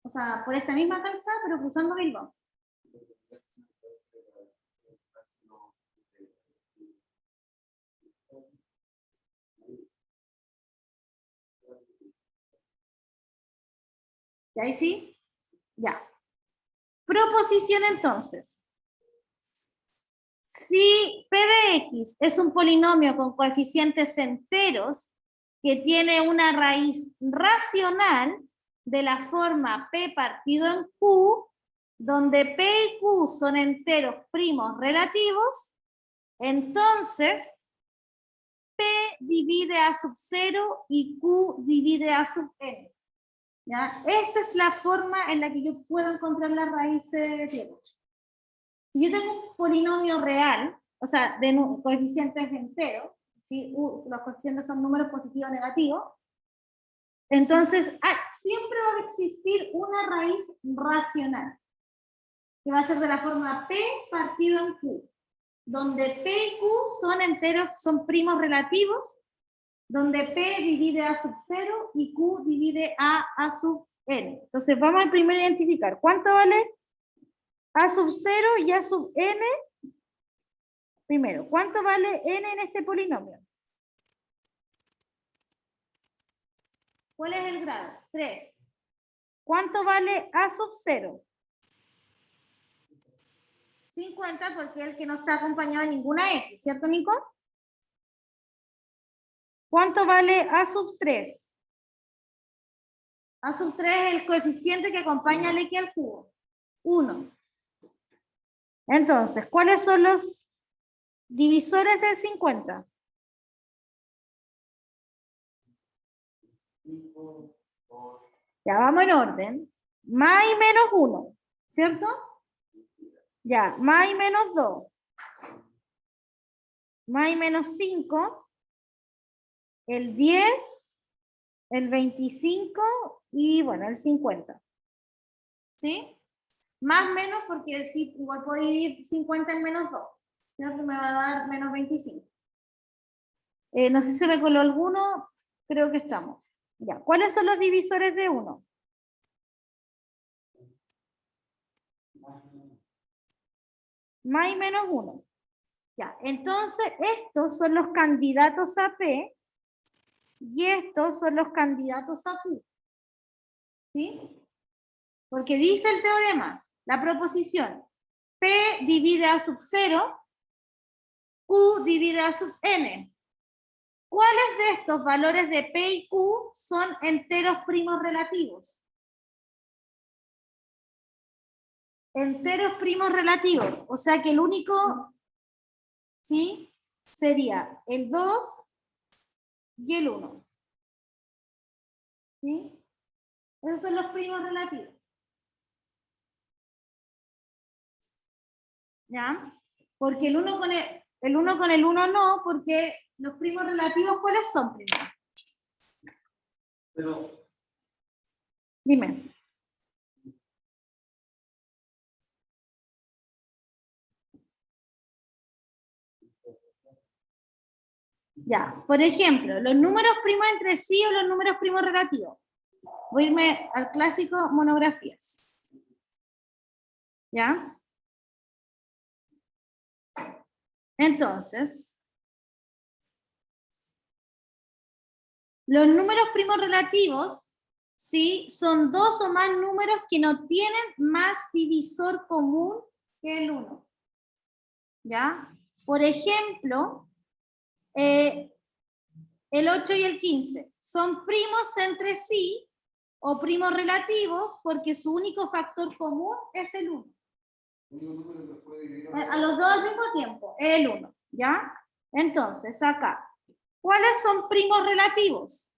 o sea, por esta misma calzada, pero cruzando Bilbao. ¿Y ahí sí? Ya. Proposición entonces. Si P de X es un polinomio con coeficientes enteros que tiene una raíz racional de la forma P partido en Q, donde P y Q son enteros primos relativos, entonces P divide A sub 0 y Q divide A sub n. ¿Ya? Esta es la forma en la que yo puedo encontrar las raíces de 8. Si yo tengo un polinomio real, o sea, de coeficientes enteros, ¿sí? Los coeficientes son números positivos o negativos, entonces siempre va a existir una raíz racional, que va a ser de la forma P partido en Q, donde P y Q son enteros, son primos relativos, donde P divide A sub 0 y Q divide A sub n. Entonces vamos a primero identificar cuánto vale A sub 0 y A sub n. Primero, ¿cuánto vale n en este polinomio? ¿Cuál es el grado? 3. ¿Cuánto vale A sub 0? 50, porque es el que no está acompañado de ninguna X, ¿cierto, Nico? ¿Cuánto vale A sub 3? A sub 3 es el coeficiente que acompaña al X al cubo. 1. Entonces, ¿cuáles son los divisores del 50? Ya vamos en orden. Más y menos 1, ¿cierto? Ya, más y menos 2. Más y menos 5. El 10. El 25 y bueno, el 50. ¿Sí? Más menos porque sí, igual puedo dividir 50 en menos 2. ¿Cierto? Me va a dar menos 25. No sé si me coló alguno, creo que estamos. Ya, ¿cuáles son los divisores de 1? Más y menos 1. Ya, entonces estos son los candidatos a P y estos son los candidatos a Q. ¿Sí? Porque dice el teorema, la proposición, P divide A sub 0, Q divide A sub n. ¿Cuáles de estos valores de P y Q son enteros primos relativos? Enteros primos relativos, o sea que el único, ¿sí? Sería el 2 y el 1. ¿Sí? Esos son los primos relativos. ¿Ya? Porque el 1 con el 1 no, porque los primos relativos, ¿cuáles son primero? Pero, Dime. Ya, por ejemplo, los números primos entre sí o los números primos relativos. Voy a irme al clásico monografías. ¿Ya? Entonces, los números primos relativos, ¿sí? Son dos o más números que no tienen más divisor común que el 1. ¿Ya? Por ejemplo, el 8 y el 15 son primos entre sí o primos relativos porque su único factor común es el 1. A los dos al mismo tiempo, el 1, ¿ya? Entonces, acá, ¿cuáles son primos relativos?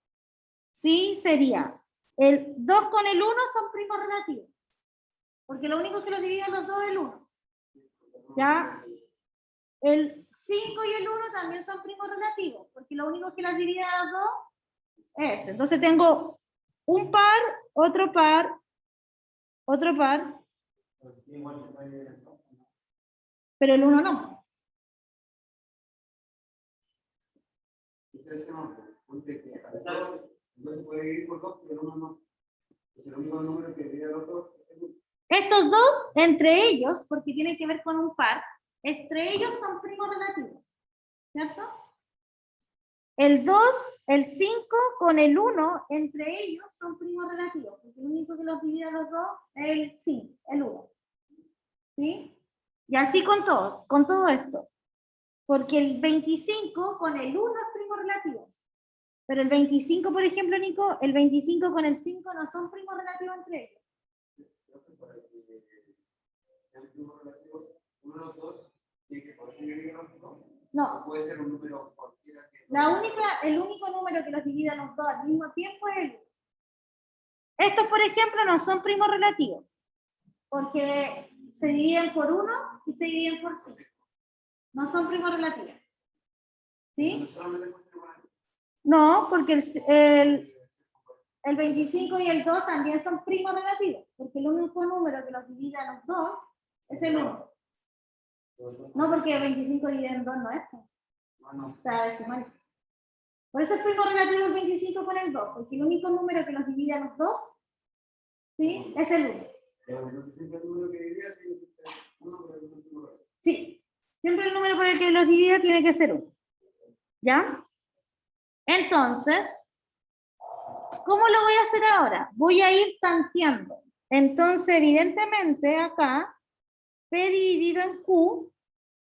Sí, sería el 2 con el 1 son primos relativos, porque lo único que los divide a los dos es el 1, ¿ya? El 5 y el 1 también son primos relativos, porque lo único que los divide a los dos es. Entonces tengo un par, otro par, Otro par, Pero sí, igual se puede dividir en dos, ¿no? pero el 1 no. Ustedes no, porque que a veces no se puede dividir por dos, pero uno no. Pues el único número que divide a los dos es el uno. Estos dos, entre ellos, porque tienen que ver con un par, entre ellos son primos relativos, ¿cierto? El 2, el 5 con el 1, entre ellos son primos relativos, porque el único que los divide a los dos es el 5, el 1. ¿Sí? Y así con todo esto. Porque el 25 con el 1 es primos relativos. Pero el 25, por ejemplo, Nico, el 25 con el 5 no son primos relativos entre ellos. Creo que para que sean primos relativos, uno de los dos tiene que poder dividir a los dos. No. O puede ser un número cualquiera que. El único número que los divide a los dos al mismo tiempo es el 1. Estos, por ejemplo, no son primos relativos. Porque se dividen por 1 y se dividen por 5. No son primos relativos. ¿Sí? No, porque el 25 y el 2 también son primos relativos, porque el único número que los divide a los dos es el 1. No, porque el 25 divide en 2 no es. Está decimal. Por eso es primo relativo el 25 con el 2, porque el único número que los divide a los dos, ¿sí? Es el 1. Sí, siempre el número por el que los divide tiene que ser 1. ¿Ya? Entonces, ¿cómo lo voy a hacer ahora? Voy a ir tanteando. Entonces, evidentemente, acá, P dividido en Q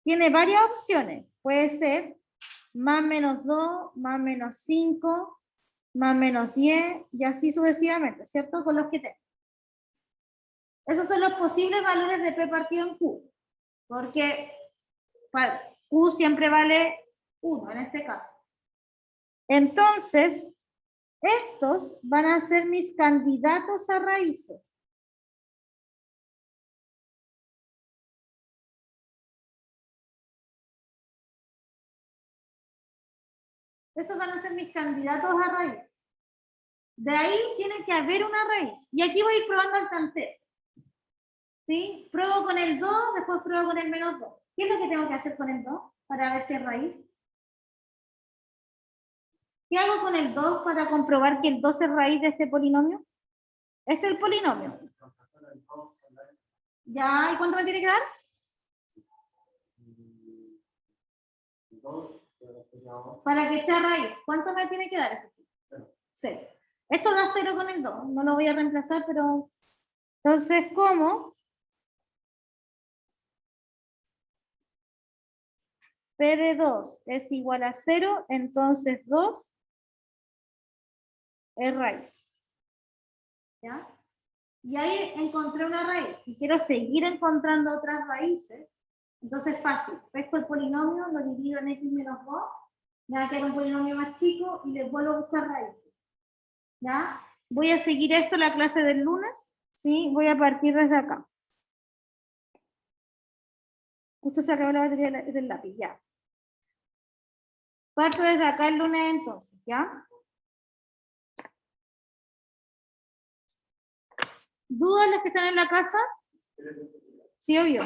tiene varias opciones. Puede ser más menos 2, más menos 5, más menos 10, y así sucesivamente, ¿cierto? Con los que tengo. Esos son los posibles valores de P partido en Q. Porque Q siempre vale 1 en este caso. Entonces, estos van a ser mis candidatos a raíces. Esos van a ser mis candidatos a raíz. De ahí tiene que haber una raíz. Y aquí voy a ir probando el tanteo. ¿Sí? Pruebo con el 2, después pruebo con el menos 2. ¿Qué es lo que tengo que hacer con el 2 para ver si es raíz? ¿Qué hago con el 2 para comprobar que el 2 es raíz de este polinomio? Este es el polinomio. ¿Ya? ¿Y cuánto me tiene que dar? 2. Para que sea raíz, ¿cuánto me tiene que dar? 0. Esto da 0 con el 2, no lo voy a reemplazar, pero... Entonces, ¿cómo? P de 2 es igual a 0, entonces 2 es raíz. ¿Ya? Y ahí encontré una raíz. Si quiero seguir encontrando otras raíces, entonces es fácil. Pesco el polinomio, lo divido en x menos 2, me va a quedar un polinomio más chico y les vuelvo a buscar raíces. ¿Ya? Voy a seguir esto la clase del lunes, ¿sí? Voy a partir desde acá. Justo se acabó la batería del lápiz, ya. Parto desde acá el lunes entonces, ¿ya? ¿Dudas las que están en la casa? Sí, obvio.